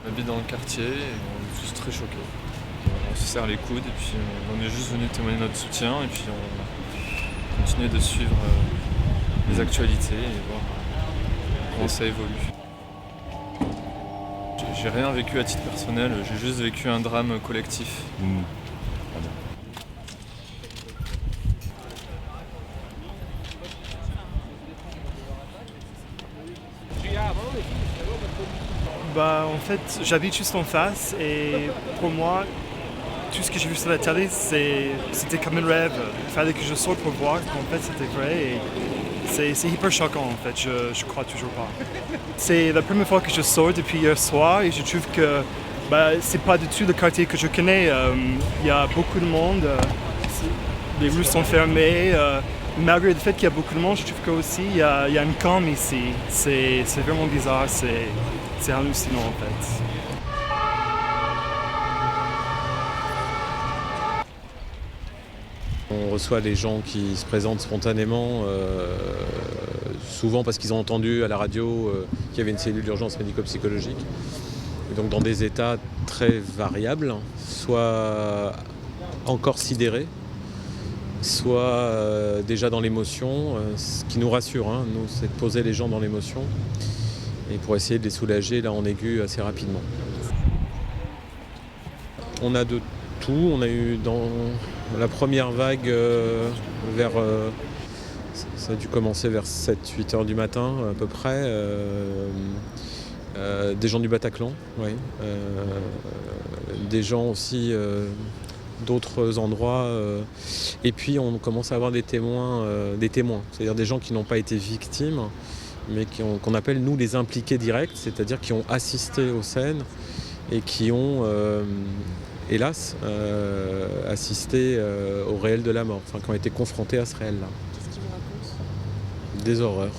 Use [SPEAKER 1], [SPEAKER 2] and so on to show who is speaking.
[SPEAKER 1] On habite dans le quartier et on est tous très choqués. On se serre les coudes et puis on est juste venu témoigner notre soutien et puis on continue de suivre les actualités et voir comment ça évolue. J'ai rien vécu à titre personnel, j'ai juste vécu un drame collectif.
[SPEAKER 2] Bah, en fait, j'habite juste en face et pour moi, tout ce que j'ai vu sur la télé, c'était comme un rêve. Il fallait que je sorte pour voir qu'en fait c'était vrai et c'est hyper choquant en fait, je crois toujours pas. C'est la première fois que je sors depuis hier soir et je trouve que c'est pas du tout le quartier que je connais. Il y a beaucoup de monde, les rues sont fermées. Malgré le fait qu'il y a beaucoup de monde, je trouve qu'aussi il y a une calme ici. C'est vraiment bizarre, c'est hallucinant en fait.
[SPEAKER 3] On reçoit les gens qui se présentent spontanément, souvent parce qu'ils ont entendu à la radio qu'il y avait une cellule d'urgence médico-psychologique. Et donc dans des états très variables, soit encore sidérés, soit déjà dans l'émotion. Ce qui nous rassure, nous, c'est de poser les gens dans l'émotion et pour essayer de les soulager là en aigu assez rapidement. On a de tout. On a eu dans la première vague ça a dû commencer vers 7-8 heures du matin à peu près. Des gens du Bataclan, oui. Des gens aussi d'autres endroits. Et puis on commence à avoir des témoins, c'est-à-dire des gens qui n'ont pas été victimes, mais qu'on appelle nous les impliqués directs, c'est-à-dire qui ont assisté aux scènes et qui ont hélas, assisté au réel de la mort, enfin qui ont été confrontés à ce réel-là.
[SPEAKER 4] Qu'est-ce qu'ils vous racontent ?
[SPEAKER 3] Des horreurs.